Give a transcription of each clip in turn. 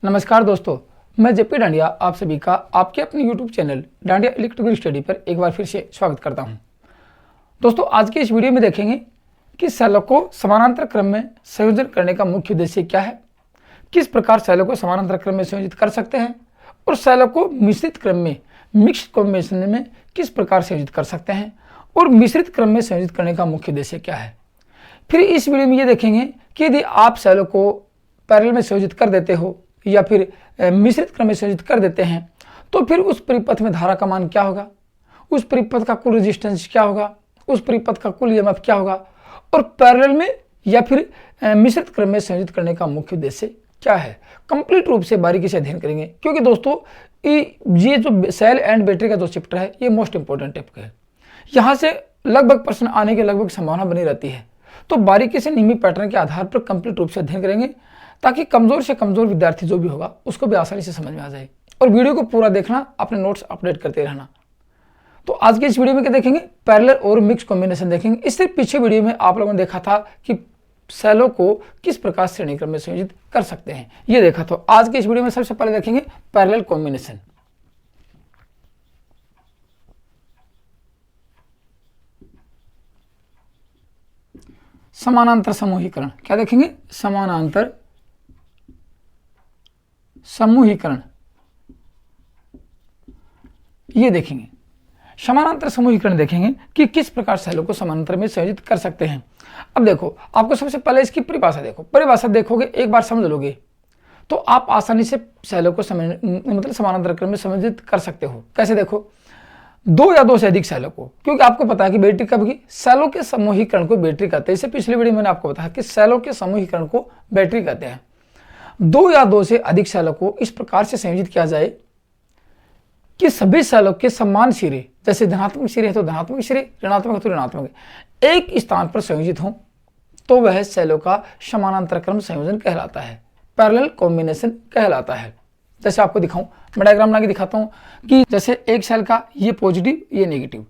नमस्कार दोस्तों, मैं जेपी डांडिया आप सभी का आपके अपने YouTube channel dandiya electrical study पर एक बार फिर से स्वागत करता हूं। दोस्तों, आज के इस वीडियो में देखेंगे कि सेलों को समानांतर क्रम में संयोजन करने का मुख्य उद्देश्य क्या है, किस प्रकार सेलों को समानांतर क्रम में संयोजित कर सकते हैं और सेलों को मिश्रित क्रम में मिक्स्ड कॉम्बिनेशन में किस प्रकार संयोजित कर सकते हैं और मिश्रित क्रम में संयोजित करने का मुख्य उद्देश्य क्या है। फिर इस वीडियो में ये देखेंगे कि यदि आप सेलों को पैरेलल में संयोजित कर देते हो या फिर मिश्रित क्रम में संयोजित कर देते हैं तो फिर उस परिपथ में धारा का मान क्या होगा, उस परिपथ का कुल रेजिस्टेंस क्या होगा, उस परिपथ का कुल ईएमएफ क्या होगा और पैरेलल में या फिर मिश्रित क्रम में संयोजित करने का मुख्य उद्देश्य क्या है। कंप्लीट रूप से बारीकी से अध्ययन करेंगे क्योंकि दोस्तों ये जो सेल एंड बैटरी का जो चैप्टर है ये मोस्ट इंपॉर्टेंट टॉपिक है। यहाँ से लगभग प्रश्न आने की लगभग संभावना बनी रहती है, तो बारीकी से नियमित पैटर्न के आधार पर कंप्लीट रूप से अध्ययन करेंगे ताकि कमजोर से कमजोर विद्यार्थी जो भी होगा उसको भी आसानी से समझ में आ जाए। और वीडियो को पूरा देखना, अपने नोट्स अपडेट करते रहना। तो आज के इस वीडियो में क्या देखेंगे, पैरेलल और मिक्स कॉम्बिनेशन देखेंगे। इससे पीछे वीडियो में आप लोगों ने देखा था कि सेलों को किस प्रकार श्रेणी क्रम में संयोजित कर सकते हैं, ये देखा। तो आज के इस वीडियो में सबसे पहले देखेंगे पैरेलल कॉम्बिनेशन। समानांतर समूहीकरण क्या देखेंगे, समानांतर समूहीकरण ये देखेंगे। समानांतर समूहीकरण देखेंगे कि किस प्रकार सेलों को समानांतर में संयोजित कर सकते हैं। अब देखो, आपको सबसे पहले इसकी परिभाषा देखो। परिभाषा देखोगे, एक बार समझ लोगे तो आप आसानी से सेलों को समानांतर क्रम में संयोजित कर सकते हो। कैसे देखो, दो या दो से अधिक सेलों को, क्योंकि आपको पता है कि बैटरी कब की सेलों के समूहीकरण को बैटरी कहते हैं। इससे पिछले वीडियो में मैंने आपको बताया कि सेलों के समूहीकरण को बैटरी कहते हैं। दो या दो से अधिक सेलों को इस प्रकार से संयोजित किया जाए कि सभी सेलों के समान सिरे, जैसे धनात्मक सिरे है तो धनात्मक सिरे, ऋणात्मक है तो ऋणात्मक, एक स्थान पर संयोजित हों, तो वह सेलों का समानांतर क्रम संयोजन कहलाता है, पैरेलल कॉम्बिनेशन कहलाता है। जैसे आपको दिखाऊं, मैं डायग्राम बना के दिखाता हूं कि जैसे एक सेल का ये पॉजिटिव ये नेगेटिव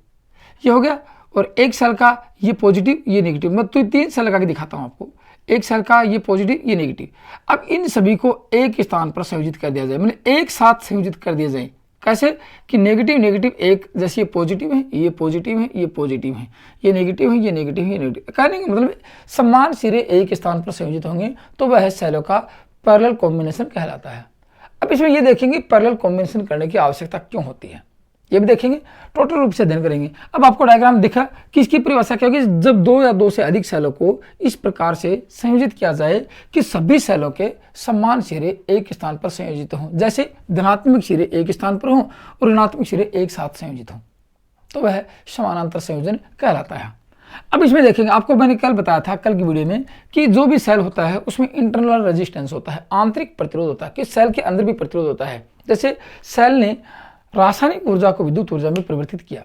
ये हो गया और एक सेल का ये पॉजिटिव ये नेगेटिव। मैं तो तीन सेल लगा के दिखाता हूं आपको, एक सेल का ये पॉजिटिव ये नेगेटिव। अब इन सभी को एक स्थान पर संयोजित कर दिया जाए, मतलब एक साथ संयोजित कर दिया जाए। कैसे कि नेगेटिव नेगेटिव एक, जैसे ये पॉजिटिव है ये पॉजिटिव है ये पॉजिटिव है, ये नेगेटिव है ये नेगेटिव है ये नेगेटिव। कहने का मतलब समान सिरे एक स्थान पर संयोजित होंगे तो वह सेलों का पैरेलल कॉम्बिनेशन कहलाता है। अब इसमें ये देखेंगे पैरेलल कॉम्बिनेशन करने की आवश्यकता क्यों होती है, ये भी देखेंगे, टोटल रूप से अध्ययन करेंगे। अब आपको डायग्राम दिखा कि इसकी परिभाषा क्या होगी, जब दो या दो से अधिक सेलों को इस प्रकार से संयोजित किया जाए कि सभी सेलों के समान सिरे एक स्थान पर संयोजित हों, जैसे धनात्मक सिरे एक स्थान पर हों और ऋणात्मक सिरे एक साथ संयोजित हों, तो वह समानांतर संयोजन कहलाता है। अब इसमें देखेंगे, आपको मैंने कल बताया था कल की वीडियो में कि जो भी सेल होता है उसमें इंटरनल रेजिस्टेंस होता है, आंतरिक प्रतिरोध होता है, कि सेल के अंदर भी प्रतिरोध होता है। जैसे सेल ने रासायनिक ऊर्जा को विद्युत ऊर्जा में परिवर्तित किया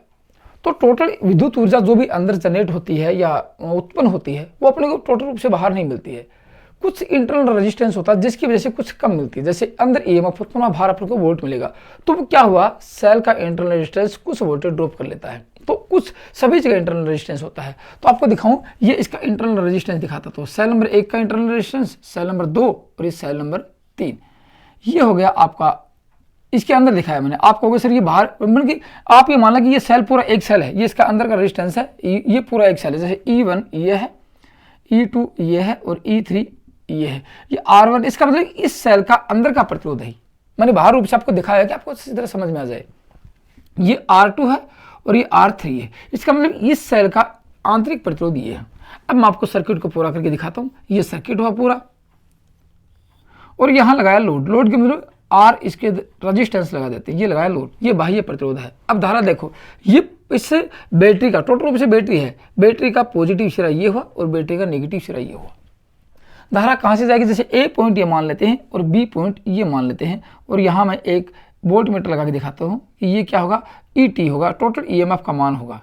तो टोटल विद्युत ऊर्जा जो भी अंदर जनरेट होती है या उत्पन्न होती है वो अपने को टोटल रूप से बाहर नहीं मिलती है। कुछ इंटरनल रेजिस्टेंस होता है जिसकी वजह से कुछ कम मिलती है, जैसे अंदर ईएमएफ उत्पन्न बाहर अपने को वोल्ट मिलेगा, तो वो क्या हुआ, सेल का इंटरनल रेजिस्टेंस कुछ वोल्टेज ड्रॉप कर लेता है। तो कुछ सभी जगह इंटरनल रेजिस्टेंस होता है। तो आपको दिखाऊं, ये इसका इंटरनल रेजिस्टेंस दिखाता, तो सेल नंबर 1 का इंटरनल रेजिस्टेंस, सेल नंबर 2 और ये सेल नंबर 3, ये हो गया आपका। इसके अंदर दिखाया मैंने आपको, होगा सर ये बाहर, मतलब कि आप ये मान लें कि ये सेल पूरा एक सेल है, ये इसका अंदर का रेजिस्टेंस है, ये पूरा एक सेल है। जैसे E1 ये है, E2 ये है और E3 ये है, ये R1, इसका मतलब इस सेल का अंदर का प्रतिरोध है। मैंने बाहर रूप से आपको दिखाया कि आपको अच्छी तरह समझ में आ जाए। ये R2 है और ये R3 है, इसका मतलब इस सेल का आंतरिक प्रतिरोध ये है। अब मैं आपको सर्किट को पूरा करके दिखाता हूँ। ये सर्किट हुआ पूरा और यहाँ लगाया लोड, लोड के मतलब R इसके रेजिस्टेंस लगा देते हैं, ये लगाया लोड, ये बाह्य प्रतिरोध है। अब धारा देखो, ये इससे बैटरी का टोटल रूप से बैटरी है, बैटरी का पॉजिटिव सिरा ये हुआ और बैटरी का नेगेटिव सिरा ये हुआ। धारा कहाँ से जाएगी, जैसे A पॉइंट ये मान लेते हैं और B पॉइंट ये मान लेते हैं, और यहाँ मैं एक वोल्ट मीटर लगा के दिखाता हूँ कि ये क्या होगा, ET होगा, टोटल EMF का मान होगा,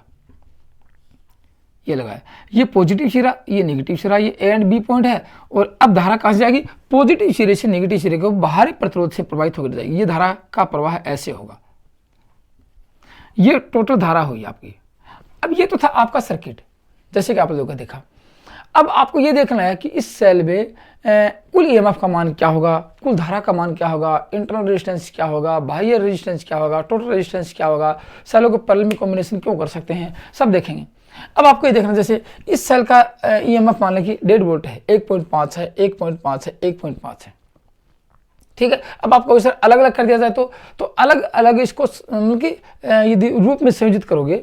ये लगाया। ये पॉजिटिव सिरा ये नेगेटिव सिरा, ये A एंड B पॉइंट है। और अब धारा कहाँ से जाएगी, पॉजिटिव सिरे से नेगेटिव सिरे को बाहरी प्रतिरोध से प्रभावित होकर जाएगी। ये धारा का प्रवाह ऐसे होगा, ये टोटल धारा हुई आपकी। अब ये तो था आपका सर्किट, जैसे कि आप लोगों ने देखा। अब आपको ये देखना है कि इस सेल में कुल ईएमएफ का मान क्या होगा, कुल धारा का मान क्या होगा, इंटरनल रेजिस्टेंस क्या होगा, बाह्य रेजिस्टेंस क्या होगा, टोटल रेजिस्टेंस क्या होगा, सेलों को पैरेलल में कॉम्बिनेशन क्यों कर सकते हैं, सब देखेंगे। अब आपको ये देखना, जैसे इस सेल का ईएमएफ मान लें कि 1.5 वोल्ट है, 1.5 है, 1.5 है, 1.5 है, ठीक है। अब आपको सर अलग अलग कर दिया जाए तो अलग अलग इसको यदि रूप में संयोजित करोगे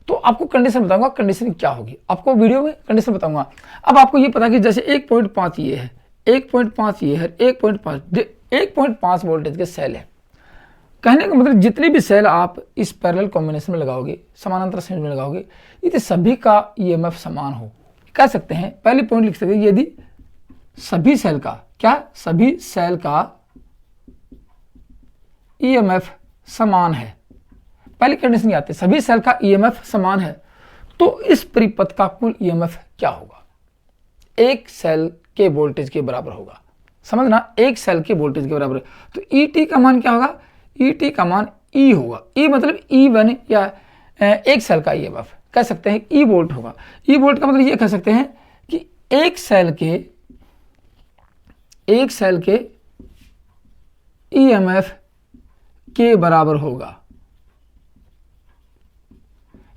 तो आपको कंडीशन बताऊंगा, कंडीशन क्या होगी आपको वीडियो में कंडीशन बताऊंगा। अब आपको ये पता कि जैसे 1.5 ये है, 1.5 ये है, 1.5 वोल्टेज के सेल है। कहने का मतलब जितने भी सेल आप इस पैरेलल कॉम्बिनेशन में लगाओगे, समानांतर संयोजन में लगाओगे, यदि सभी का ईएमएफ समान हो, कह सकते हैं पहली पॉइंट लिख सकते हैं, यदि सभी सेल का क्या, सभी सेल का ईएमएफ समान है, पहली कंडीशन ये आती है सभी सेल का ईएमएफ समान है, तो इस परिपथ का कुल ईएमएफ क्या होगा, एक सेल के वोल्टेज के बराबर होगा। समझना, एक सेल के वोल्टेज के बराबर। तो ईटी का मान क्या होगा, ईटी का मान ई होगा, ई मतलब ई1 या एक सेल का ईएमएफ कह सकते हैं ई वोल्ट होगा। ई वोल्ट का मतलब ये कह सकते हैं कि एक सेल के ईएमएफ के बराबर होगा,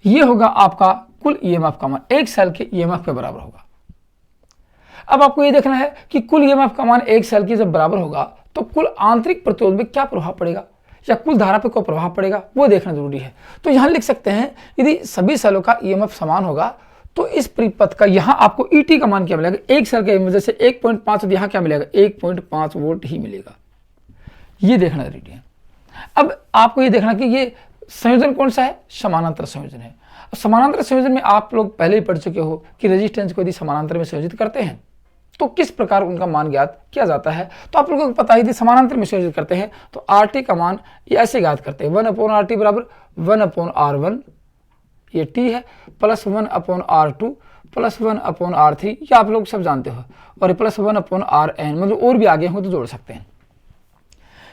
ये होगा आपका कुल ईएमएफ का मान, एक सेल के ईएमएफ के बराबर होगा। अब आपको ये देखना है कि कुल ईएमएफ का मान एक सेल की जब बराबर होगा तो कुल आंतरिक प्रतिरोध में क्या प्रभाव पड़ेगा या कुल धारा पे कोई प्रभाव पड़ेगा, वो देखना जरूरी है। तो यहां लिख सकते हैं यदि सभी सेलों का ईएमएफ समान होगा तो इस परिपथ का यहां आपको ईटी का मान क्या मिलेगा, एक सेल के वजह से 1.5, यहां क्या मिलेगा 1.5 वोल्ट ही मिलेगा, ये देखना जरूरी है। अब आपको ये देखना कि ये संयोजन कौन सा है, समानांतर संयोजन है। समानांतर संयोजन में आप लोग पहले ही पढ़ चुके हो कि रेजिस्टेंस को यदि समानांतर में संयोजित करते हैं तो किस प्रकार उनका मान ज्ञात किया जाता है। तो आप लोगों को पता ही थी, समानांतर में संयोजित करते हैं तो आरटी का मान ये ऐसे ज्ञात करते हैं, 1/RT बराबर 1/R1, ये टी है, प्लस 1/R2 प्लस 1/R3, ये आप लोग सब जानते हो, और प्लस 1/Rn, मतलब और भी आगे हो तो जोड़ सकते हैं।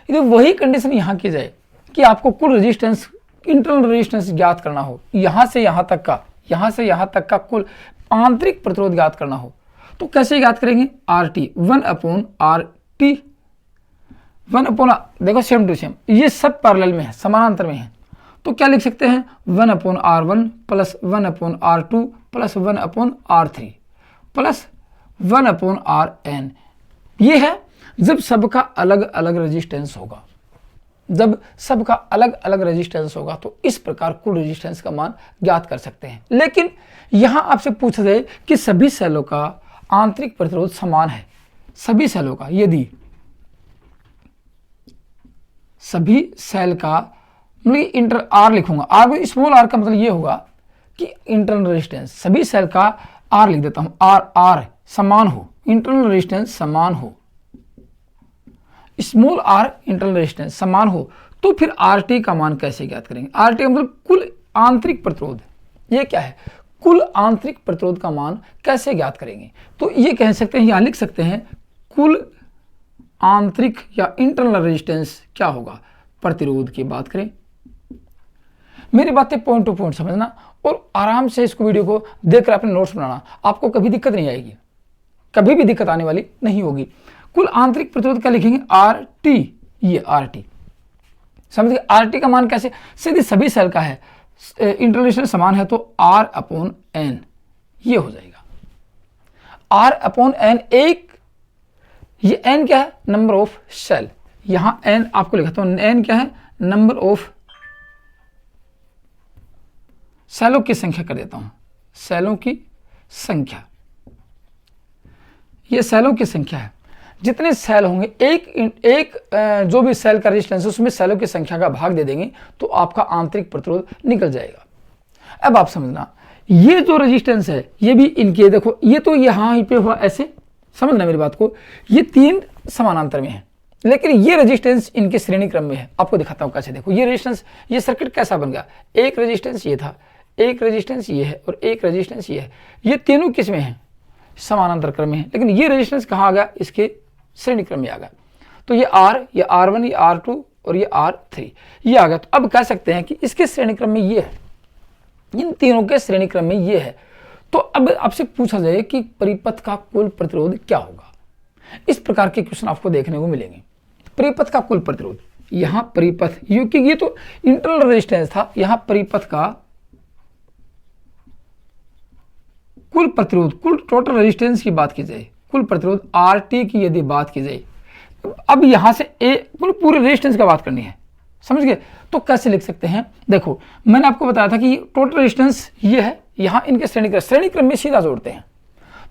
यदि वही कंडीशन यहाँ की जाए कि आपको कुल रेजिस्टेंस, इंटरनल रेजिस्टेंस ज्ञात करना हो, यहाँ से यहाँ तक का कुल आंतरिक प्रतिरोध ज्ञात करना हो, तो कैसे ज्ञात करेंगे, RT 1/RT 1/, देखो सेम टू सेम, ये सब पैरेलल में है, समानांतर में है, तो क्या लिख सकते हैं 1/R1 plus 1/R2 plus 1/R3 plus 1/Rn। ये है जब सबका अलग अलग रेजिस्टेंस होगा, जब सबका अलग अलग रेजिस्टेंस होगा तो इस प्रकार कुल रेजिस्टेंस का मान ज्ञात कर सकते हैं। लेकिन यहां आपसे पूछा जाए कि सभी सेलों का आंतरिक प्रतिरोध समान है, सभी सेलों का, यदि सभी सेल का, मतलब इंटर आर लिखूंगा, आर स्मॉल आर का मतलब ये होगा कि इंटरनल रेजिस्टेंस, सभी सेल का आर लिख देता हूं, आर समान हो, इंटरनल रेजिस्टेंस समान हो, स्मॉल आर इंटरनल रेजिस्टेंस समान हो, तो फिर आरटी का मान कैसे ज्ञात करेंगे। आरटी का मतलब कुल आंतरिक प्रतिरोध, ये क्या है, कुल आंतरिक प्रतिरोध का मान कैसे ज्ञात करेंगे। तो ये कह सकते हैं, यहां लिख सकते हैं कुल आंतरिक या इंटरनल रेजिस्टेंस क्या होगा, प्रतिरोध की बात करें। मेरी बातें पॉइंट टू पॉइंट समझना और आराम से इसको वीडियो को देखकर अपने नोट्स बनाना, आपको कभी दिक्कत नहीं आएगी, कभी भी दिक्कत आने वाली नहीं होगी। कुल आंतरिक प्रतिरोध क्या लिखेंगे, आरटी, ये आरटी, समझिए आरटी का मान कैसे, सीधे सभी सेल का है, इंटरनल रेजिस्टेंस समान है तो R/N ये हो जाएगा, R/N, एक ये N क्या है, नंबर ऑफ सेल, यहां N आपको लिखा हूं, N क्या है, नंबर ऑफ सेलों की संख्या कर देता हूं, सेलों की संख्या, ये सेलों की संख्या है, जितने सेल होंगे एक जो भी सेल का रेजिस्टेंस है उसमें सेलों की संख्या का भाग दे देंगे तो आपका आंतरिक प्रतिरोध निकल जाएगा। अब आप समझना, ये जो रेजिस्टेंस है ये भी इनके, देखो ये तो यहाँ पे हुआ ऐसे, समझना मेरी बात को, ये तीन समानांतर में है लेकिन ये रेजिस्टेंस इनके श्रेणी क्रम में है। आपको दिखाता हूँ कैसे, देखो ये रेजिस्टेंस, ये सर्किट कैसा बन गया, एक रेजिस्टेंस ये था, एक रेजिस्टेंस ये है और एक रेजिस्टेंस ये है, ये तीनों किस में है, समानांतर क्रम में है, लेकिन ये रेजिस्टेंस कहाँ आ गया, इसके श्रेणी क्रम में आ गया। तो ये R, ये R1, ये R2 और ये R3 ये आ गया। तो अब कह सकते हैं कि इसके श्रेणी क्रम में ये है, इन तीनों के श्रेणी क्रम में ये है, तो अब आपसे पूछा जाए कि परिपथ का कुल प्रतिरोध क्या होगा, इस प्रकार के क्वेश्चन आपको देखने को मिलेंगे। परिपथ का कुल प्रतिरोध, यहां परिपथ, क्योंकि ये तो इंटरनल रेजिस्टेंस था, यहां परिपथ का कुल प्रतिरोध, कुल टोटल रेजिस्टेंस की बात की जाए, कुल प्रतिरोध RT की यदि बात की जाए, अब यहां से पूरे रेजिस्टेंस का बात करनी है, समझ गए? तो कैसे लिख सकते हैं? देखो मैंने आपको बताया था कि टोटल रेजिस्टेंस ये है, यहां इनके श्रेणी क्रम में सीधा जोड़ते हैं,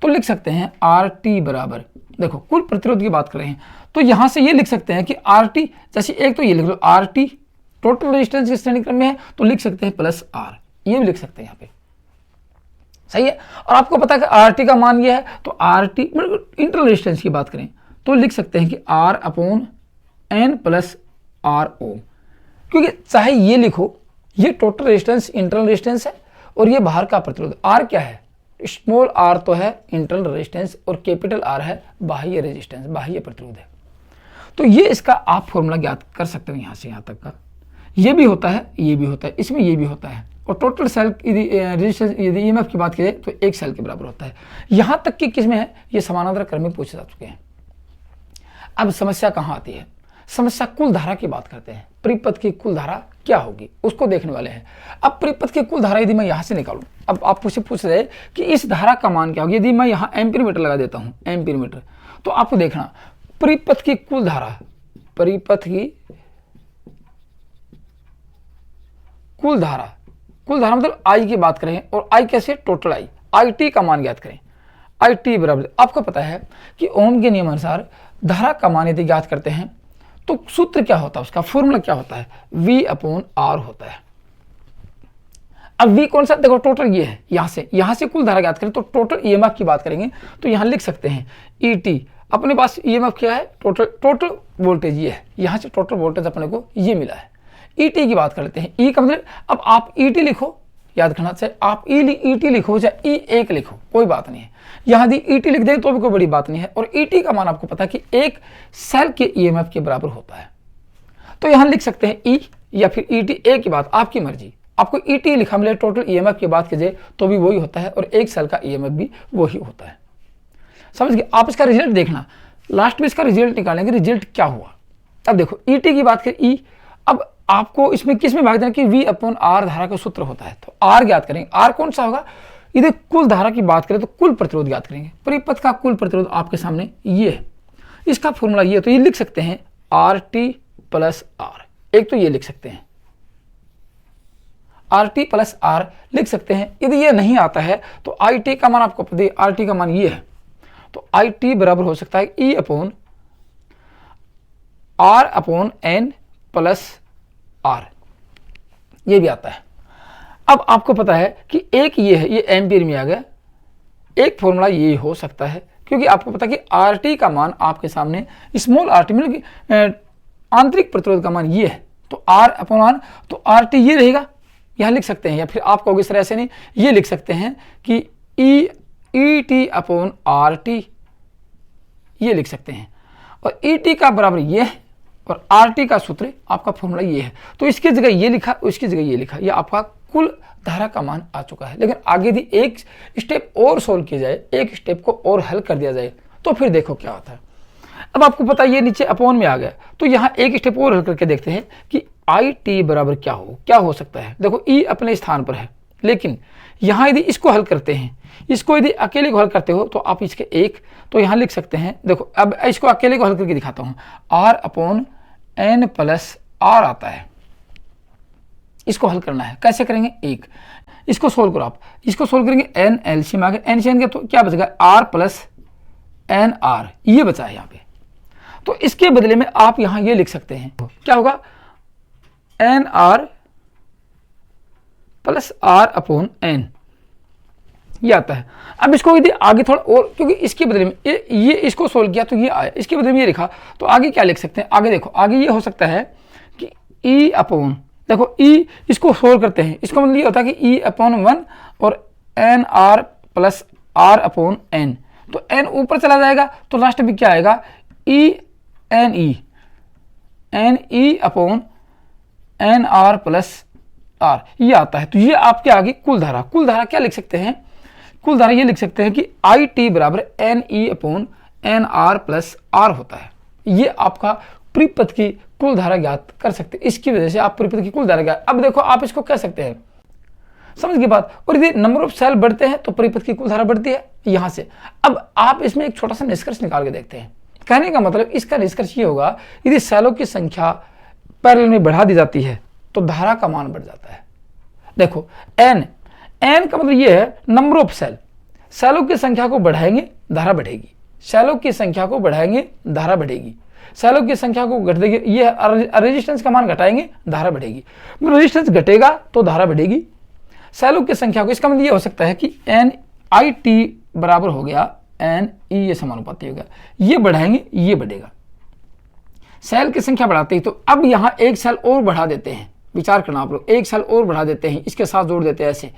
तो लिख सकते हैं RT बराबर, देखो कुल प्रतिरोध की बात कर रहे हैं, तो यहां से ये लिख सकते हैं कि RT, जैसे एक तो ये लिख लो RT टोटल रेजिस्टेंस के श्रेणी क्रम में है, तो लिख सकते हैं प्लस R, ये भी लिख सकते हैं यहाँ पे, सही है। और आपको पता है कि RT का मान ये है, तो RT इंटरनल रेजिस्टेंस की बात करें तो लिख सकते हैं कि R/N प्लस RO, क्योंकि चाहे ये लिखो, ये टोटल रेजिस्टेंस इंटरनल रेजिस्टेंस है और ये बाहर का प्रतिरोध R क्या है, स्मॉल r तो है इंटरनल रेजिस्टेंस और कैपिटल R है बाह्य रेजिस्टेंस, बाह्य प्रतिरोध है। तो ये इसका आप फॉर्मूला ज्ञात कर सकते हो, यहाँ से यहाँ तक का ये भी होता है, ये भी होता है, इसमें ये भी होता है, और टोटल सेल यदि रेजिस्टेंस यदि EMF की बात करें तो 1 सेल के बराबर होता है। यहाँ तक कि किसमें है, ये समानांतर क्रम में पूछे जा चुके हैं। अब समस्या कहाँ आती है, समस्या कुल धारा की बात करते हैं, परिपथ की कुल धारा क्या होगी उसको देखने वाले हैं। अब परिपथ की कुल धारा यदि मैं यहाँ से निकालूं, अब आप मुझसे पूछ रहे कि इस धारा का मान क्या होगी, यदि मैं यहाँ एम्पीयर मीटर लगा देता हूँ, एम्पीयर मीटर, तो आपको देखना परिपथ की कुल धारा, परिपथ की कुल धारा मतलब I की बात करें, और I कैसे, टोटल IT का मान ज्ञात करें, IT बराबर, आपको पता है कि ओम के नियम अनुसार धारा का मान यदि ज्ञात करते हैं तो सूत्र क्या होता है, उसका फॉर्मूला क्या होता है, V/R होता है। अब V कौन सा, देखो टोटल ये है, यहां से कुल धारा ज्ञात करें तो टोटल EMF की बात करेंगे, तो यहां लिख सकते हैं ET, अपने पास EMF क्या है, टोटल वोल्टेज ये है, यहां से टोटल वोल्टेज अपने को ये मिला है। ET की बात कर लेते हैं, E का मतलब, अब आप ET लिखो, याद रखना चाहिए, आप ET लिखो चाहे E1 लिखो, कोई बात नहीं है, यहाँ यदि ET लिख दें तो भी कोई बड़ी बात नहीं है, और ET का मान आपको पता है कि एक सेल के EMF के बराबर होता है, तो यहाँ लिख सकते हैं E या फिर ET, एक की बात आपकी मर्जी, आपको ET लिखा मिले, टोटल EMF की बात कीजिए तो भी वही होता है, और एक सेल का EMF भी वही होता है, समझ गए? आप इसका रिजल्ट देखना, लास्ट में इसका रिजल्ट निकालेंगे, रिजल्ट क्या हुआ। अब देखो ET की बात करें, E, अब आपको इसमें किस में भाग देना कि V/R धारा का सूत्र होता है, तो R ज्ञात करेंगे, R कौन सा होगा, यदि कुल धारा की बात करें तो कुल प्रतिरोध ज्ञात करेंगे, परिपथ का कुल प्रतिरोध आपके सामने ये है, इसका फॉर्मूला ये, तो ये लिख सकते हैं RT प्लस R, एक तो ये लिख सकते हैं RT प्लस R लिख सकते हैं। यदि ये नहीं आता है तो IT का मान आपको पता है, RT का मान ये है, तो IT बराबर हो सकता है E/R/N प्लस R, ये भी आता है। अब आपको पता है कि एक ये है, ये एम्पीयर में आ गया, एक फॉर्मूला ये हो सकता है, क्योंकि आपको पता है कि RT का मान आपके सामने स्मॉल RT मतलब कि आंतरिक प्रतिरोध का मान ये है, तो R/R, तो RT ये रहेगा, यहाँ लिख सकते हैं, या फिर आप कहोगे सर ऐसे नहीं, ये लिख सकते हैं कि ET/RT, ये लिख सकते हैं, और ET का बराबर ये है और RT का सूत्र आपका फॉर्मूला ये है, तो इसकी जगह ये लिखा, उसकी जगह ये लिखा, ये आपका कुल धारा का मान आ चुका है। लेकिन आगे यदि एक स्टेप और सोल्व किया जाए, एक स्टेप को और हल कर दिया जाए, तो फिर देखो क्या होता है। अब आपको पता है ये नीचे अपॉन में आ गया, तो यहाँ एक स्टेप और हल करके देखते हैं कि IT बराबर क्या हो सकता है। देखो E अपने स्थान पर है, लेकिन यहाँ यदि इसको हल करते हैं, इसको यदि अकेले को हल करते हो तो आप इसके एक, तो यहाँ लिख सकते हैं, देखो अब इसको अकेले को हल करके दिखाता हूँ, R/N प्लस R आता है, इसको हल करना है, कैसे करेंगे, एक, इसको सोल्व करो आप, इसको सोल्व करेंगे, N LCM आ गया, NCN तो क्या बचेगा, R प्लस NR, ये बचा है यहाँ पे, तो इसके बदले में आप यहाँ ये लिख सकते हैं, क्या होगा, NR प्लस R/N, ये आता है। अब इसको यदि आगे थोड़ा और, क्योंकि इसके बदले में ये इसको सोल्व किया तो ये आया, इसके बदले में ये लिखा, तो आगे क्या लिख सकते हैं, आगे देखो, आगे ये हो सकता है कि E/, देखो E, इसको सोल्व करते हैं, इसको मतलब ये होता है कि E/1 और NR प्लस R/N, तो N ऊपर चला जाएगा तो लास्ट में क्या आएगा, NE/NR प्लस R, ये आता है। तो ये आपके आगे कुल धारा क्या लिख सकते हैं कुल धारा ये लिख सकते हैं कि आई टी बराबर N E upon N R plus R होता है। ये आपका परिपथ की कुल धारा ज्ञात कर सकते हैं, इसकी वजह से आप परिपथ की कुल धारा ज्ञात। अब देखो आप इसको कह सकते हैं, समझ गए बात। और यदि नंबर ऑफ सेल बढ़ते हैं तो परिपथ की कुल धारा बढ़ती है यहां से। अब आप इसमें एक छोटा सा निष्कर्ष निकाल के देखते हैं। कहने का मतलब इसका निष्कर्ष ये होगा, यदि सेलों की संख्या पैरेलल में बढ़ा दी जाती है तो धारा का मान बढ़ जाता है। देखो एन का मतलब ये है नंबर ऑफ सेल। सेलों की संख्या को बढ़ाएंगे धारा बढ़ेगी, सेलों की संख्या को बढ़ाएंगे धारा बढ़ेगी, सेलों की संख्या को घट देंगे, ये रेजिस्टेंस का मान घटाएंगे धारा बढ़ेगी, रेजिस्टेंस घटेगा तो धारा बढ़ेगी। सेलों की संख्या को, इसका मतलब ये हो सकता है कि एन आई टी बराबर हो गया एन ई, ये समानुपाती हो गया, ये बढ़ाएंगे ये बढ़ेगा। सेल की संख्या बढ़ाते ही, तो अब यहां एक सेल और बढ़ा देते हैं, विचार करना आप लोग, एक सेल और बढ़ा देते हैं, इसके साथ जोड़ देते हैं, ऐसे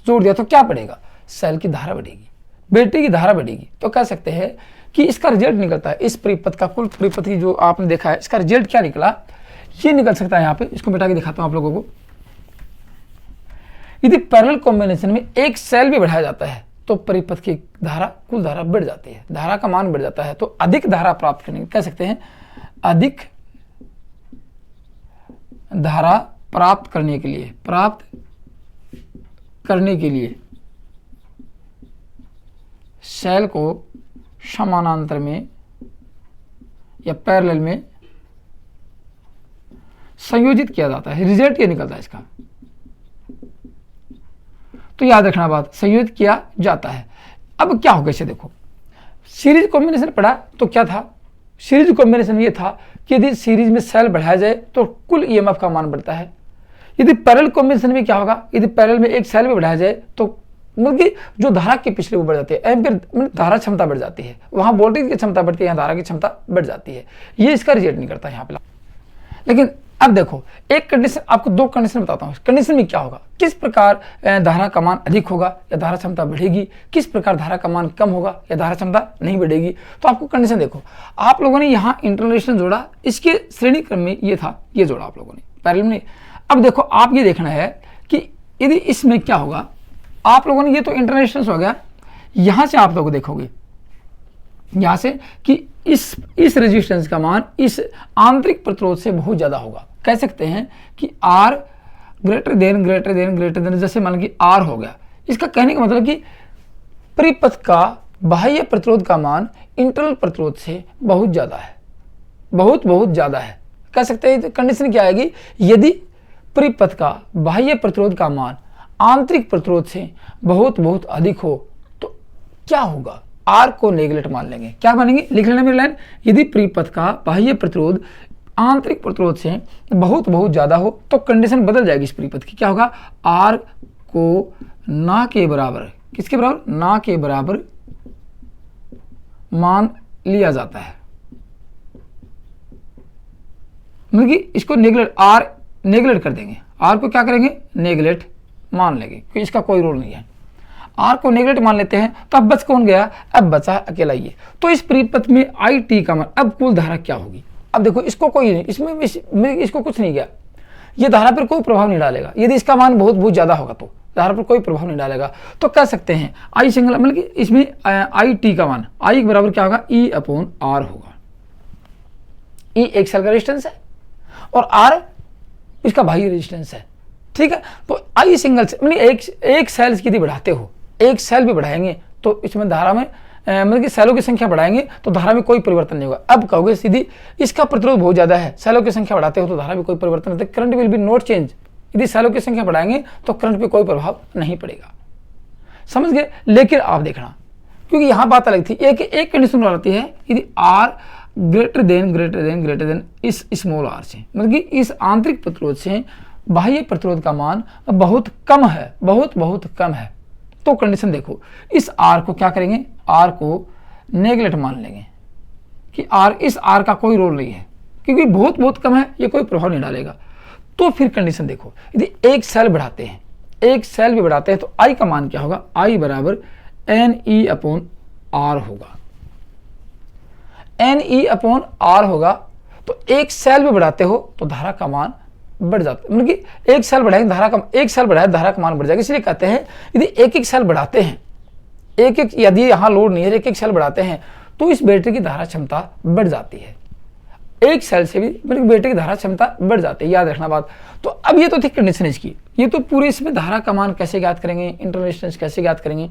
जोड़ दिया तो क्या बढ़ेगा, सेल की धारा बढ़ेगी, बैटरी की धारा बढ़ेगी। तो कह सकते हैं कि इसका रिजल्ट निकलता है, इस परिपथ का, कुल परिपथ की जो आपने देखा है, इसका रिजल्ट क्या निकला, ये निकल सकता है। यहाँ पे इसको मिटा के दिखाता हूं आप लोगों को। यदि पैरेलल कॉम्बिनेशन में एक सेल भी बढ़ाया जाता है तो परिपथ की धारा, कुल धारा बढ़ जाती है, धारा का मान बढ़ जाता है। तो अधिक धारा प्राप्त करने, कह सकते हैं अधिक धारा प्राप्त करने के लिए सेल को समानांतर में या पैरेलल में संयोजित किया जाता है। रिजल्ट ये निकलता है इसका, तो याद रखना बात, संयोजित किया जाता है। अब क्या होगा इसे देखो, सीरीज कॉम्बिनेशन पढ़ा तो क्या था, सीरीज कॉम्बिनेशन ये था कि यदि सीरीज में सेल बढ़ाया जाए तो कुल ईएमएफ का मान बढ़ता है। यदि पैरेलल कॉम्बिनेशन में क्या होगा, यदि पैरेलल में एक सेल भी बढ़ाया जाए तो मतलब कि जो धारा के पिछले वो बढ़ जाती है, एम्पीयर मतलब धारा क्षमता बढ़ जाती है, वहां वोल्टेज की क्षमता बढ़ती है, यहाँ धारा की क्षमता बढ़ जाती है। ये इसका रिजल्ट निकलता है यहाँ पे। लेकिन अब देखो एक कंडीशन, आपको दो कंडीशन बताता हूँ। कंडीशन में क्या होगा, किस प्रकार धारा का मान अधिक होगा या धारा क्षमता बढ़ेगी, किस प्रकार धारा का मान कम होगा या धारा क्षमता नहीं बढ़ेगी। तो आपको कंडीशन देखो, आप लोगों ने यहाँ इंटरलेशन जोड़ा, इसके श्रेणी क्रम में ये था, ये जोड़ा आप लोगों ने पैरेलल में। अब देखो आप ये देखना है कि यदि इसमें क्या होगा, आप लोगों ने ये तो इंटरलेशन हो गया, यहां से आप लोग देखोगे यहां से कि इस रेजिस्टेंस का मान इस आंतरिक प्रतिरोध से बहुत ज्यादा होगा। कह सकते हैं कि R ग्रेटर देन जैसे मान लीजिए R हो गया। इसका कहने का मतलब कि परिपथ का बाह्य प्रतिरोध का मान इंटरनल प्रतिरोध से बहुत ज्यादा है, बहुत ज्यादा है। कह सकते हैं कंडीशन क्या आएगी, यदि परिपथ का बाह्य प्रतिरोध का मान आंतरिक प्रतिरोध से बहुत अधिक हो तो क्या होगा, R को नेगलेक्ट मान लेंगे। क्या मानेंगे, लिख लेना मेरी लाइन, यदि परिपथ का बाह्य प्रतिरोध आंतरिक प्रतिरोध से बहुत ज्यादा हो तो कंडीशन बदल जाएगी इस परिपथ की। क्या होगा, R को ना के बराबर, किसके बराबर, ना के बराबर मान लिया जाता है। मतलब कि इसको नेगलेक्ट कर देंगे, R को क्या करेंगे, नेगलेक्ट मान लेंगे, क्योंकि इसका कोई रोल नहीं है। R को नेगलेक्ट मान लेते हैं तो अब बच कौन गया, अब बचा अकेला ये। तो इस परिपथ में आई टी का मान, अब कुल धारा क्या होगी। अब देखो इसको कोई नहीं, इसमें इसको कुछ नहीं गया, ये धारा पर कोई प्रभाव नहीं डालेगा। यदि इसका मान बहुत ज्यादा होगा तो धारा पर कोई प्रभाव नहीं डालेगा। तो कह सकते हैं आई सिंगल, मतलब कि इसमें आई टी का मान आई के बराबर क्या होगा, E अपॉन R होगा। E एक सेल का रेजिस्टेंस है और R इसका बाह्य रेजिस्टेंस है, ठीक है। तो आई सिंगल से मतलब एक सेल की यदि बढ़ाते हो, एक सेल भी बढ़ाएंगे तो इसमें धारा में मतलब कि सेलों की संख्या बढ़ाएंगे तो धारा में कोई परिवर्तन नहीं होगा। अब कहोगे सीधी इसका प्रतिरोध बहुत ज्यादा है, सेलों की संख्या बढ़ाते हो तो धारा में कोई परिवर्तन नहीं, current will be not change. यदि सेलों की संख्या बढ़ाएंगे तो करंट पे कोई प्रभाव नहीं पड़ेगा, समझ गए। लेकिन आप देखना, क्योंकि यहां बात अलग थी, एक कंडीशन आती है, यदि R ग्रेटर देन इस स्मॉल r से, मतलब कि इस आंतरिक प्रतिरोध से बाह्य प्रतिरोध का मान बहुत कम है, बहुत कम है। तो कंडीशन देखो, इस R को क्या करेंगे, R को नेगलेक्ट मान लेंगे कि इस R का कोई रोल नहीं है, क्योंकि बहुत कम है, ये कोई प्रभाव नहीं डालेगा। तो फिर कंडीशन देखो, यदि एक सेल बढ़ाते हैं, एक सेल भी बढ़ाते हैं तो I का मान क्या होगा, I बराबर NE अपॉन R होगा, NE अपॉन R होगा। तो एक सेल भी बढ़ाते हो तो धारा का मान बढ़ जाता है, मतलब कि एक सेल बढ़ाएंगे धारा का, एक सेल बढ़ाए धारा का मान बढ़ जाएगा। इसलिए कहते हैं यदि एक सेल बढ़ाते हैं एक एक, यदि यहाँ लोड नहीं है, एक एक सेल बढ़ाते हैं तो इस बैटरी की धारा क्षमता बढ़ जाती है। एक सेल से भी बैटरी की धारा क्षमता बढ़ जाती है, याद रखना बात। तो अब ये तो थी कंडीशन इसकी, ये तो पूरी इसमें धारा का मान कैसे ज्ञात करेंगे, इंटरनल रेजिस्टेंस कैसे ज्ञात करेंगे,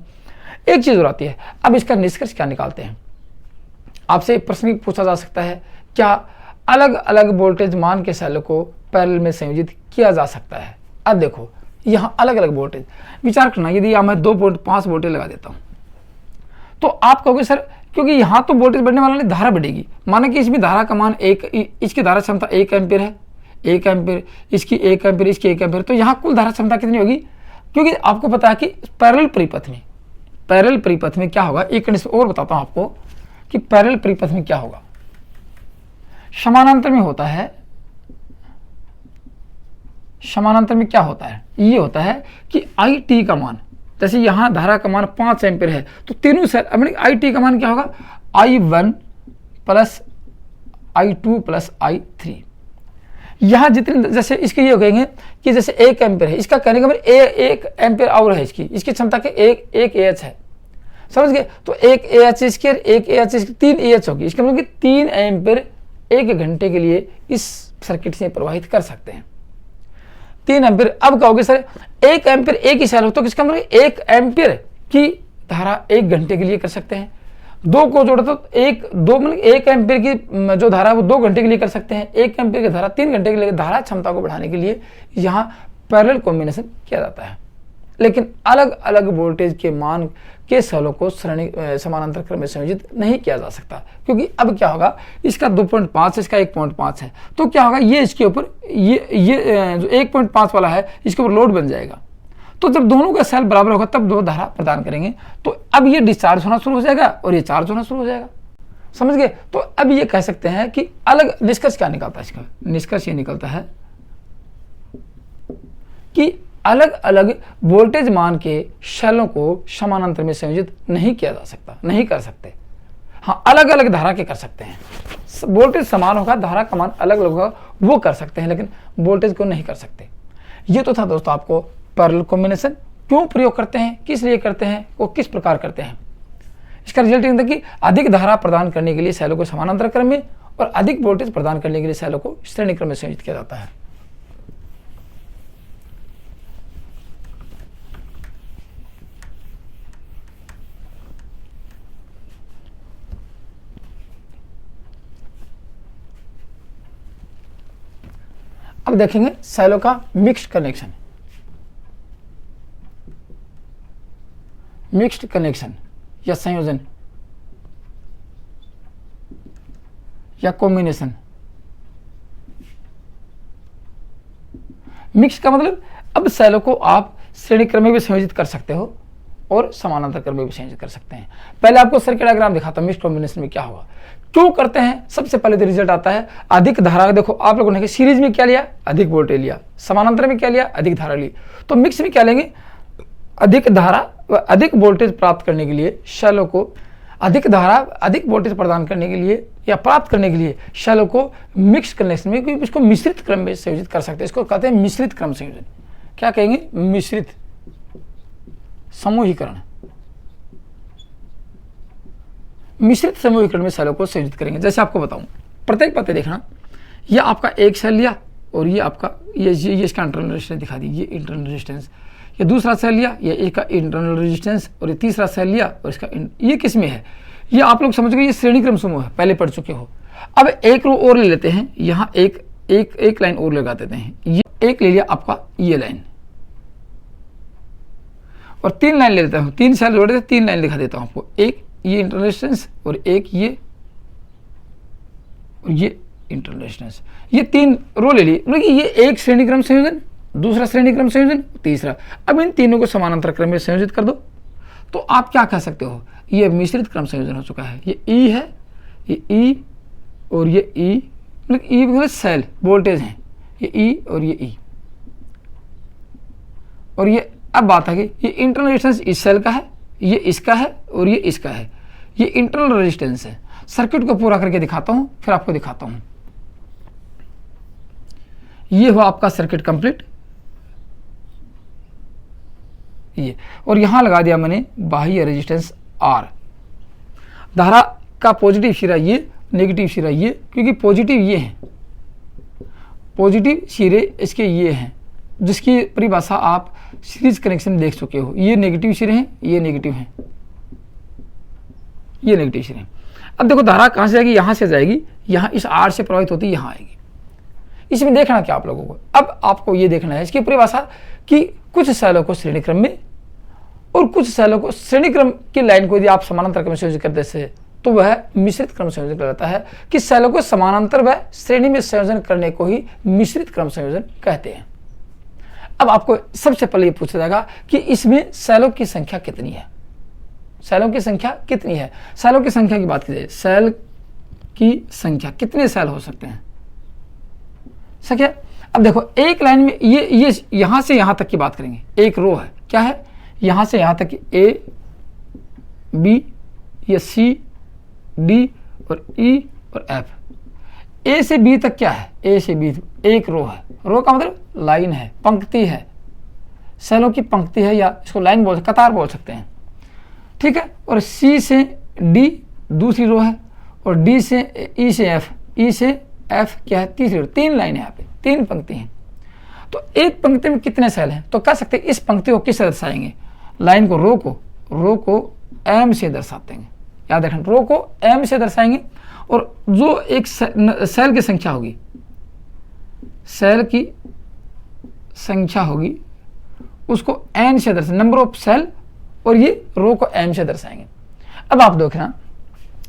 एक चीज और आती है। अब इसका निष्कर्ष क्या निकालते हैं, आपसे प्रश्न पूछा जा सकता है, क्या अलग अलग वोल्टेज मान के सेलों को पैरेलल में संयोजित किया जा सकता है। अब देखो यहाँ अलग अलग वोल्टेज, विचार करना, यदि मैं 2.5 वोल्टेज लगा देता हूँ तो आप कहोगे सर क्योंकि यहाँ तो वोल्टेज बढ़ने वाला नहीं, धारा बढ़ेगी, माना कि इसमें धारा का मान एक, इसकी धारा क्षमता 1 एम्पीयर है, 1 एम्पीयर, इसकी 1 एम्पीयर, इसकी 1 एम्पीयर, तो यहाँ कुल धारा क्षमता कितनी होगी। क्योंकि आपको पता है कि पैरेलल परिपथ में क्या होगा, एक कंडीशन और बताता हूँ आपको कि पैरेलल परिपथ में क्या होगा। समानांतर में होता है, समानांतर में क्या होता है, ये होता है कि आई टी का मान, जैसे यहां धारा का मान 5 एम्पीयर है तो तीनों सेल आई टी का मान क्या होगा, I1 plus I2 plus I3। यहां जितने, जैसे इसके ये कहेंगे कि जैसे 1 एम्पीयर है, इसका कहने का मतलब 1 एम्पीयर और है, इसकी क्षमता के एक AH है, समझ गए। तो 1 AH इसकी, 1 AH इसकी, 3 AH होगी, इसका मतलब कि 3 एम्पीयर 1 घंटे के लिए इस सर्किट से प्रवाहित कर सकते हैं, 3 एम्पीयर। अब कहोगे सर 1 एम्पीयर एक ही सेल हो तो किसका मतलब 1 एम्पीयर की धारा 1 घंटे के लिए कर सकते हैं, 2 को जोड़ो तो 1 एम्पीयर की जो धारा है वो 2 घंटे के लिए कर सकते हैं, 1 एम्पीयर की धारा 3 घंटे के लिए, धारा क्षमता को बढ़ाने के लिए यहाँ पैरेलल कॉम्बिनेशन किया जाता है। लेकिन अलग अलग वोल्टेज के मान के सेलों को श्रेणी समानांतर क्रम में संयोजित नहीं किया जा सकता, क्योंकि अब क्या होगा, इसका 2.5 इसका 1.5 है, तो क्या होगा, ये इसके ऊपर ये जो 1.5 वाला है इसके ऊपर लोड बन जाएगा। तो जब दोनों का सेल बराबर होगा तब दो धारा प्रदान करेंगे, तो अब ये डिस्चार्ज होना शुरू हो जाएगा और ये चार्ज होना शुरू हो जाएगा, समझ गए। तो अब ये कह सकते हैं कि अलग, निष्कर्ष क्या निकलता है इसका, निष्कर्ष ये निकलता है कि अलग अलग वोल्टेज मान के सेलों को समानांतर में संयोजित नहीं किया जा सकता, नहीं कर सकते। हाँ, अलग अलग धारा के कर सकते हैं, वोल्टेज समान होगा, धारा का मान अलग अलग होगा, वो कर सकते हैं, लेकिन वोल्टेज को नहीं कर सकते। ये तो था दोस्तों आपको पैरेलल कॉम्बिनेशन क्यों प्रयोग करते हैं, किस लिए करते हैं, वो किस प्रकार करते हैं। इसका रिजल्ट ये था कि अधिक धारा प्रदान करने के लिए सेलों को समानांतर क्रम में और अधिक वोल्टेज प्रदान करने के लिए सेलों को श्रेणी क्रम में संयोजित किया जाता है। अब देखेंगे सेलों का मिक्स्ड कनेक्शन, मिक्स्ड कनेक्शन या संयोजन या कॉम्बिनेशन। मिक्स का मतलब अब सेलों को आप श्रेणी क्रम में भी संयोजित कर सकते हो और समानांतर क्रम में भी संयोजित कर सकते हैं। पहले आपको सर्किट डायग्राम दिखाता हूं मिक्स्ड कॉम्बिनेशन में क्या होगा, क्यों करते हैं। सबसे पहले तो रिजल्ट आता है अधिक धारा, देखो आप लोगों ने सीरीज में क्या लिया, अधिक वोल्टेज लिया, समानांतर में क्या लिया, अधिक धारा ली, तो मिक्स में क्या लेंगे, अधिक धारा व अधिक वोल्टेज प्राप्त करने के लिए सेलों को, अधिक धारा अधिक वोल्टेज प्रदान करने के लिए या प्राप्त करने के लिए सेलों को मिक्स कनेक्शन में, क्योंकि इसको मिश्रित क्रम में संयोजित कर सकते हैं, इसको कहते हैं मिश्रित क्रम संयोजन। क्या कहेंगे, मिश्रित समूहीकरण, मिश्रित समूहीकरण में सेलों को संयोजित करेंगे। जैसे आपको बताऊं, प्रत्येक पते देखना, ये आपका एक सेल लिया और ये आपका ये इसका इंटरनल रेजिस्टेंस दिखा दी, ये इंटरनल रेजिस्टेंस, ये दूसरा सेल लिया, ये एक का इंटरनल रेजिस्टेंस, और ये तीसरा सेल लिया और इसका ये किस में है, ये आप लोग समझ गए, ये श्रेणी क्रम समूह है, पहले पढ़ चुके हो। अब एक रो और ले लेते हैं, यहाँ एक लाइन और लगा देते हैं, ये एक ले लिया आपका ये लाइन, और 3 लाइन ले लेता हूँ, 3 सेल जोड़े थे, 3 लाइन दिखा देता हूँ आपको, एक ये इंटरनल रेजिस्टेंस और एक ये और ये इंटरनल रेजिस्टेंस, ये 3 रो ले लिए, मतलब ये एक श्रेणी क्रम संयोजन, दूसरा श्रेणी क्रम संयोजन, तीसरा। अब इन तीनों को समानांतर क्रम में संयोजित कर दो, तो आप क्या कह सकते हो, ये मिश्रित क्रम संयोजन हो चुका है। ये ई है, ये ई और ये ई, मतलब ई मतलब सेल वोल्टेज हैं, ये ई और ये ई, और ये अब बात है कि ये इंटरनल रेजिस्टेंस इस सेल का है, ये इसका है और ये इसका है, ये इंटरनल रेजिस्टेंस है। सर्किट को पूरा करके दिखाता हूं, फिर आपको दिखाता हूं। ये हुआ आपका सर्किट कंप्लीट, ये, और यहाँ लगा दिया मैंने बाह्य रेजिस्टेंस R। धारा का पॉजिटिव सिरा ये, नेगेटिव सिरा ये, क्योंकि पॉजिटिव ये हैं, पॉजिटिव सिरे इसके ये हैं, जिसकी परिभाषा आप सीरीज कनेक्शन देख चुके हो। ये नेगेटिव सिरे हैं, ये नेगेटिव हैं, ये नेगेटिव सिरे हैं। अब देखो धारा कहाँ से जाएगी, यहाँ से जाएगी, यहाँ इस R से प्रभावित होती है, यहाँ आएगी। इसमें देखना क्या आप लोगों को, अब आपको ये देखना है इसकी परिभाषा कि कुछ सेलों को श्रेणी क्रम में और कुछ सेलों को श्रेणी क्रम की लाइन को यदि आप समानांतर क्रम संयोजित करते से तो वह मिश्रित क्रम संयोजन कहलाता है, कि सेलों को समानांतर व श्रेणी में संयोजन करने को ही मिश्रित क्रम संयोजन कहते हैं। अब आपको सबसे पहले ये पूछा जाएगा कि इसमें सेलों की संख्या कितनी है, सेलों की संख्या कितनी है। सेलों की संख्या की बात की जाए, सेल की संख्या कितने सेल हो सकते हैं, सही है। अब देखो एक लाइन में ये यहां से यहां तक की बात करेंगे, एक रो है, क्या है, यहां से यहां तक की A B, ये C D और E और F। A से B तक क्या है, A से B एक रो है, रो का मतलब लाइन है, पंक्ति है, सेलों की पंक्ति है, या इसको लाइन बोल, कतार बोल सकते हैं, ठीक है। और C से D दूसरी रो है, और D से E से F, E से F क्या है, तीसरी रो, तीन लाइन है, यहाँ पे तीन पंक्ति हैं। तो एक पंक्ति में कितने सेल हैं, तो कह सकते हैं इस पंक्ति को किससे दर्शाएंगे, लाइन को, रो को M से दर्शाते हैं, याद रखना, रो को M से दर्शाएंगे। और जो एक सेल की संख्या होगी, सेल की संख्या होगी उसको N से दर्शाएंगे, नंबर ऑफ सेल, और ये रो को M से दर्शाएंगे। अब आप देखना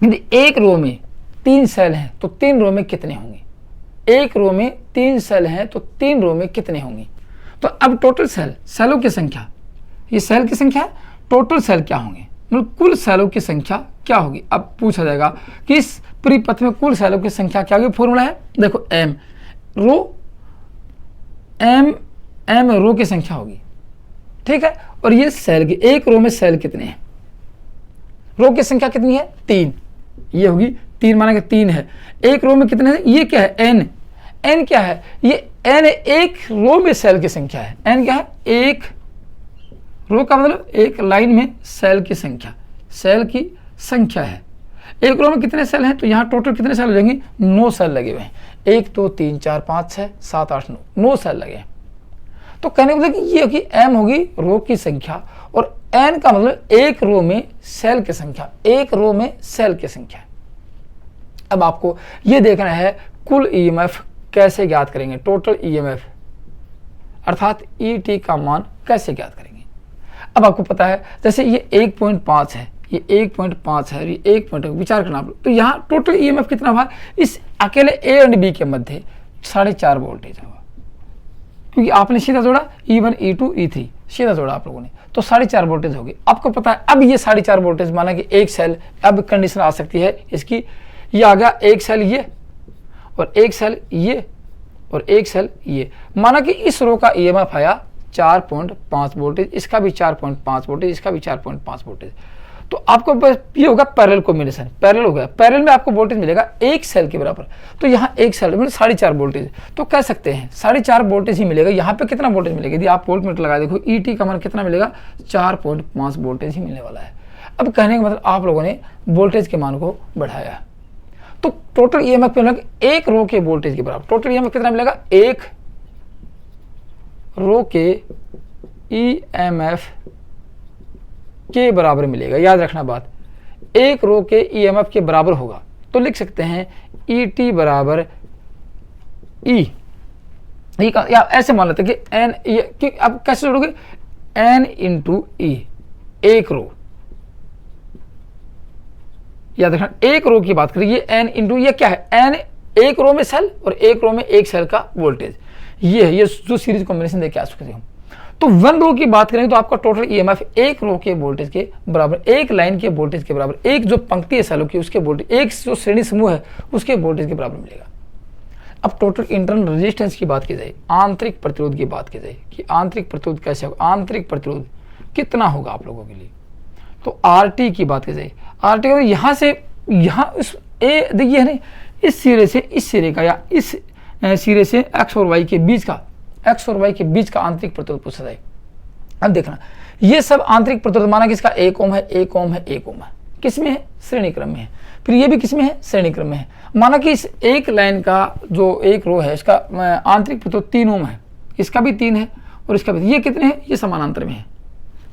यदि एक रो में 3 सेल हैं तो 3 रो में कितने होंगे, एक रो में 3 सेल हैं तो 3 रो में कितने होंगे। तो अब टोटल सेलों की संख्या, ये सेल की संख्या, टोटल सेल क्या होंगे, मतलब कुल सेलों की संख्या क्या होगी। अब पूछा जाएगा कि इस परिपथ में कुल सेलों की संख्या क्या होगी, फॉर्मूला है देखो, M रो, M रो की संख्या होगी, ठीक है। और ये सेल की, एक रो में सेल कितने हैं, रो की संख्या कितनी है, 3, ये होगी 3, माना कि 3 है, एक रो में कितने हैं, ये क्या है, N क्या है, ये N एक रो में सेल की संख्या है, N क्या है, एक रो का मतलब एक लाइन में सेल की संख्या, सेल की संख्या है। एक रो में कितने सेल हैं, तो यहाँ टोटल कितने सेल हो जाएंगे, 9 सेल लगे हुए हैं, 1 2 3 4 5 6 7 8 9 सेल लगे हैं। तो कहने का मतलब कि ये होगी M होगी रो की संख्या, और N का मतलब एक रो में सेल की संख्या, एक रो में सेल की संख्या। अब आपको ये देखना है कुल EMF कैसे ज्ञात करेंगे, टोटल EMF अर्थात ET का मान कैसे ज्ञात करेंगे। अब आपको पता है जैसे ये 1.5 है, ये 1.5 है, ये 1. विचार करना आप लोग, तो यहाँ टोटल EMF कितना हुआ, इस अकेले A और B के मध्य 4.5 वोल्टेज होगा, क्योंकि आपने सीधा जोड़ा E1 E2 E3 सीधा जोड़ा आप लोगों ने, तो 4.5 वोल्टेज होगी। आपको पता है अब ये 4.5 वोल्टेज, माना कि एक सेल, अब कंडीशन आ सकती है इसकी, ये आ गया एक सेल ये, और एक सेल ये, और एक सेल ये, माना कि इस रो का EMF आया 4.5 वोल्टेज, इसका भी 4.5 वोल्टेज, इसका भी 4.5 वोल्टेज। तो आपको बस ये होगा पैरेलल कॉम्बिनेशन, पैरेलल हो गया, पैरेलल में आपको वोल्टेज मिलेगा एक सेल के बराबर। तो यहाँ एक सेल मतलब 4.5 वोल्टेज, तो कह सकते हैं 4.5 वोल्टेज ही मिलेगा। यहाँ पे कितना वोल्टेज मिलेगा, यदि आप वोल्ट मीटर लगा देखो, ET का मान कितना मिलेगा, 4.5 वोल्टेज ही मिलने वाला है। अब कहने का मतलब आप लोगों ने वोल्टेज के मान को बढ़ाया, तो टोटल EMF मिलेगा एक रो के वोल्टेज के बराबर। टोटल EMF कितना मिलेगा, एक रो के EMF के बराबर मिलेगा। याद रखना बात, एक रो के EMF के बराबर होगा, तो लिख सकते हैं ET बराबर E का, या ऐसे मान लेते हैं कि N, कि अब कैसे जोड़ोगे, N इंटू E, एक रो। याद रखना एक रो की बात करिए, N इंटू ये क्या है, N एक रो में सेल और एक रो में एक सेल का वोल्टेज, ये है, ये जो सीरीज कॉम्बिनेशन देख के आ सकते हो। तो वन रो की बात करेंगे तो आपका टोटल EMF एक रो के वोल्टेज के बराबर, एक लाइन के वोल्टेज के बराबर, एक जो पंक्ति है सेलों की उसके वोल्टेज, एक जो श्रेणी समूह है उसके वोल्टेज के बराबर मिलेगा। अब टोटल इंटरनल रेजिस्टेंस की बात की जाए, आंतरिक प्रतिरोध की बात की जाए कि आंतरिक प्रतिरोध कैसे होगा, आंतरिक प्रतिरोध कितना होगा आप लोगों के लिए, तो RT की बात की जाए, RT का यहाँ से यहाँ इस ए देखिए है ना, इस सिरे से इस सिरे का, या इस सिरे से X और Y के बीच का, X और Y के बीच का आंतरिक प्रतिरोध पूछा जाए। अब देखना ये सब आंतरिक प्रतिरोध, माना कि इसका 1 ओम है, 1 ओम है, 1 ओम है, किसमें है? श्रेणी क्रम में है। फिर ये भी किसमें है? श्रेणी क्रम में है। माना कि इस एक लाइन का जो एक रो है इसका आंतरिक प्रतिरोध 3 ओम है, इसका भी 3 है और इसका भी, ये कितने हैं? ये समानांतर में है।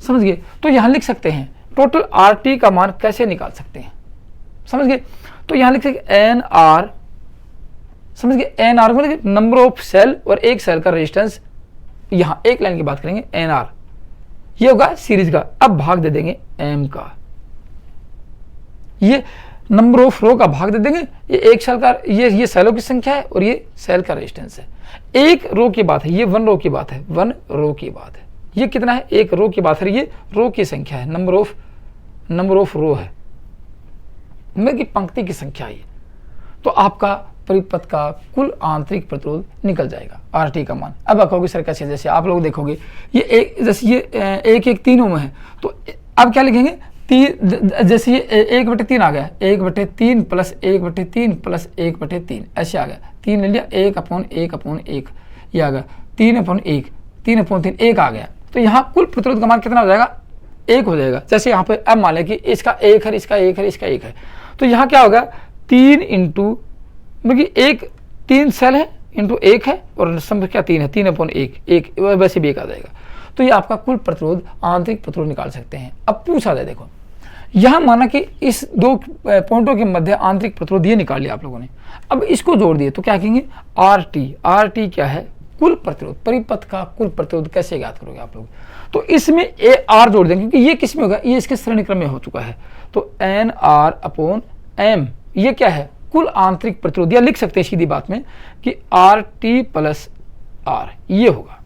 समझ गए? तो यहां लिख सकते हैं टोटल RT का मान कैसे निकाल सकते हैं, समझ गए? तो यहां लिख सकते एन आर, समझ गए? एन आर मतलब नंबर ऑफ सेल और एक सेल का रेजिस्टेंस, यहां एक लाइन की बात करेंगे एन आर, ये होगा सीरीज का। अब भाग दे देंगे एम का, ये नंबर ऑफ रो का भाग दे देंगे, ये एक सेल का, ये सेलों की संख्या है और ये सेल का रेजिस्टेंस है। एक रो की बात है, ये 1 रो की बात है, 1 रो की बात है। ये कितना है? एक रो की बात है, ये रो की संख्या है, नंबर ऑफ रो है, मतलब कि पंक्ति की संख्या है। तो आपका परिपथ का कुल आंतरिक प्रतिरोध निकल जाएगा, RT का मान। अब आप कहोगे सर कैसे? जैसे आप लोग देखोगे ये एक, जैसे ये 1 3 ओम है, तो अब क्या लिखेंगे? जैसे ये 1/3 आ गया, 1/3 प्लस 1/3 प्लस 1/3 ऐसे आ गया, 3 ले लिया, 1/1/1 ये आ गया, 3/1, 3/3 1 आ गया। तो यहाँ कुल प्रतिरोध का मान कितना हो जाएगा? 1 हो जाएगा। जैसे यहाँ पे अब मान लें कि इसका 1 है, इसका 1 है, इसका 1 है, तो यहाँ क्या होगा? 3 इंटू, मतलब 3 सेल है इंटू 1 है और संख्या 3 है, 3/1 वैसे भी 1 आ जाएगा। तो ये आपका कुल प्रतिरोध, आंतरिक प्रतिरोध निकाल सकते हैं। अब पूछा जाए, देखो यहां माना कि इस 2 पॉइंटों के मध्य आंतरिक प्रतिरोध ये निकाल लिया आप लोगों ने। अब इसको जोड़ दिए तो क्या कहेंगे? RT क्या है? कुल प्रतिरोध। परिपथ का कुल प्रतिरोध कैसे ज्ञात करोगे आप लोग? तो इसमें R जोड़ देंगे, क्योंकि ये किस में होगा? ये इसके श्रेणी क्रम में हो चुका है। तो NR/M ये क्या है? कुल आंतरिक प्रतिरोध। या लिख सकते हैं सीधी बात में कि RT + R ये होगा,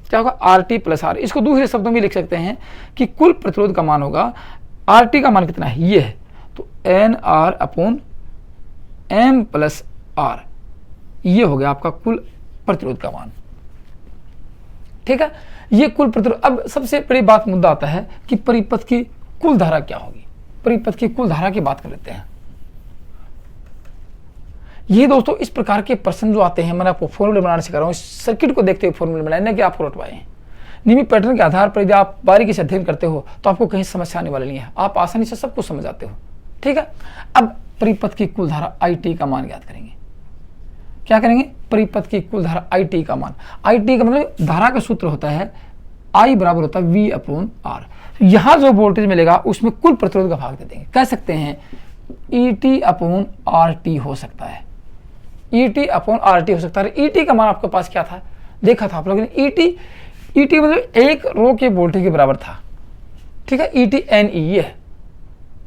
क्या होगा? RT + R। इसको दूसरे शब्दों में लिख सकते हैं कि कुल प्रतिरोध का मान होगा, RT का मान कितना है? ये है, तो NR/M + R ये हो गया आपका कुल प्रतिरोध का मान। ठीक है, ये कुल प्रतिरोध। अब सबसे बड़ी बात मुद्दा आता है कि परिपथ की कुल धारा क्या होगी। परिपथ की कुल धारा की बात कर लेते हैं। ये दोस्तों इस प्रकार के प्रश्न जो आते हैं, मैंने आपको फॉर्मूले बनाने सिखा रहा हूँ, सर्किट को देखते हुए फॉर्मूले बनाए, कि आपको रटवाए हैं। नियमित पैटर्न के आधार पर यदि आप बारीकी से अध्ययन करते हो तो आपको कहीं समस्या आने वाली नहीं है, आप आसानी से सब कुछ समझ जाते हो। ठीक है, अब परिपथ की कुल धारा IT का मान ज्ञात करेंगे। क्या करेंगे? परिपथ की कुल धारा IT का मान। IT का मतलब धारा का सूत्र होता है I बराबर होता है V/R। यहां जो वोल्टेज मिलेगा उसमें कुल प्रतिरोध का भाग दे देंगे। कह सकते हैं ET/RT हो सकता है, ET/RT हो सकता है। ET का मान आपके पास क्या था? देखा था आप लोगों ने। ET मतलब एक रो के वोल्टेज के बराबर था। ठीक है, ET NE ये है।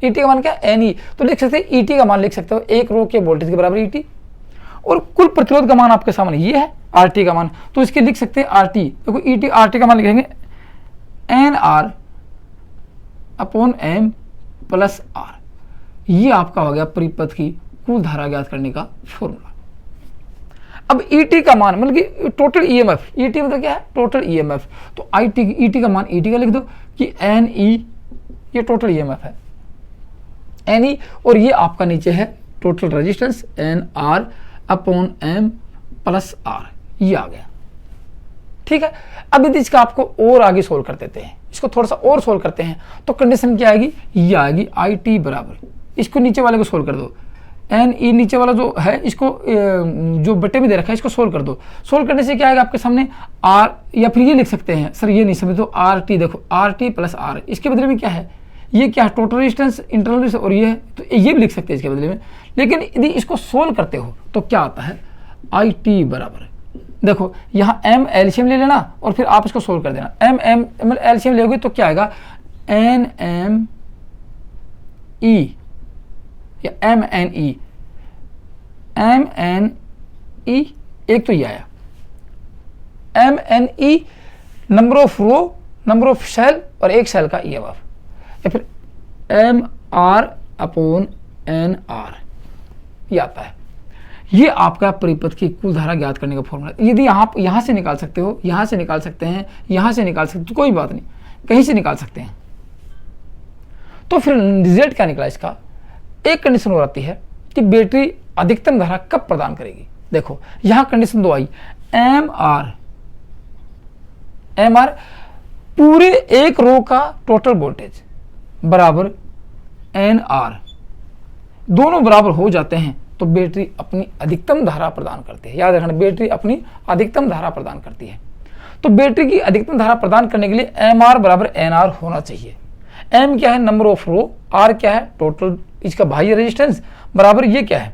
ET का मान क्या? NE। तो लिख सकते हैं ET का मान लिख सकते हो, एक रो के वोल्टेज के बराबर ET। और कुल प्रतिरोध का मान आपके सामने ये है, RT का मान। तो इसके लिख सकते हैं RT। देखो ET RT का मान लिखेंगे NR/M + R। ये आपका हो गया परिपथ की कुल धारा ज्ञात करने का फॉर्मूला। अब ET का मान मतलब कि टोटल EMF, ET मतलब क्या है? Total EMF। तो ET का मान ET का लिख दो कि NE ये टोटल EMF है, NE। और ये आपका नीचे है टोटल रेजिस्टेंस NR/M + R, ये आ गया। ठीक है, अब यदि इसका आपको और आगे सोल्व कर देते हैं, इसको थोड़ा सा और सोल्व करते हैं, तो कंडीशन क्या आएगी? ये आएगी IT बराबर, इसको नीचे वाले को सोल्व कर दो, NE नीचे वाला जो है इसको जो बटे में दे रखा है इसको सोल्व कर दो। सोल्व करने से क्या आएगा आपके सामने? R, या फिर ये लिख सकते हैं, सर ये नहीं समझ तो RT, देखो RT + R, इसके बदले में क्या है? ये क्या है? टोटल रेजिस्टेंस, इंटरनल रेजिस्टेंस, और ये है, तो ये भी लिख सकते हैं इसके बदले में। लेकिन यदि इसको सोल्व करते हो तो क्या आता है? IT बराबर, देखो यहाँ M एलसीएम ले लेना और फिर आप इसको सोल्व कर देना। M एलसीएम लोगे तो क्या आएगा? NME या MNE, एक तो ये आया MNE, number of row, number of cell और एक सेल का EMF, या फिर MR/NR ये आता है। ये आपका परिपथ की कुल धारा ज्ञात करने का फॉर्मूला। यदि आप यहां से निकाल सकते हो, यहां से निकाल सकते हैं, यहां से निकाल सकते हो, तो कोई बात नहीं, कहीं से निकाल सकते हैं। तो फिर रिजल्ट क्या निकला इसका? एक कंडीशन और आती है कि बैटरी अधिकतम धारा कब प्रदान करेगी। देखो यहां कंडीशन 2 आई, एम आर पूरे एक रो का टोटल वोल्टेज बराबर NR, दोनों बराबर हो जाते हैं तो बैटरी अपनी अधिकतम धारा प्रदान करती है। याद रखना, बैटरी अपनी अधिकतम धारा प्रदान करती है। तो बैटरी की अधिकतम धारा प्रदान करने के लिए MR बराबर NR होना चाहिए। M क्या है, नंबर ऑफ रो, R क्या है, टोटल इसका बाह्य रेजिस्टेंस, बराबर ये क्या है,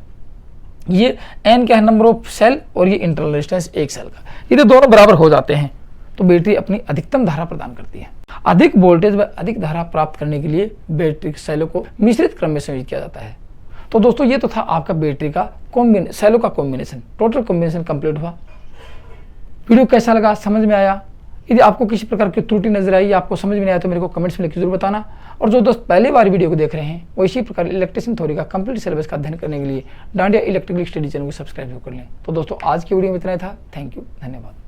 ये N क्या है, नंबर ऑफ सेल, और ये इंटरनल रेजिस्टेंस एक सेल का। ये तो दोनों बराबर हो जाते हैं तो बैटरी अपनी अधिकतम धारा प्रदान करती है। अधिक वोल्टेज व अधिक धारा प्राप्त करने के लिए बैटरी सेलों को मिश्रित क्रम में संयोजित किया जाता है। तो दोस्तों ये तो था आपका बैटरी का सेलों का कॉम्बिनेशन, टोटल कॉम्बिनेशन कंप्लीट हुआ। वीडियो कैसा लगा, समझ में आया? यदि आपको किसी प्रकार की त्रुटि नजर आई या आपको समझ में नहीं आया तो मेरे को कमेंट्स में लिखकर जरूर बताना। और जो दोस्त पहली बार वीडियो को देख रहे हैं वो इसी प्रकार इलेक्ट्रिशियन थ्योरी का कंप्लीट सिलेबस का अध्ययन करने के लिए डांडिया इलेक्ट्रिकल स्टडी चैनल को सब्सक्राइब कर लें। तो दोस्तों आज की वीडियो में इतना ही था। थैंक यू, धन्यवाद।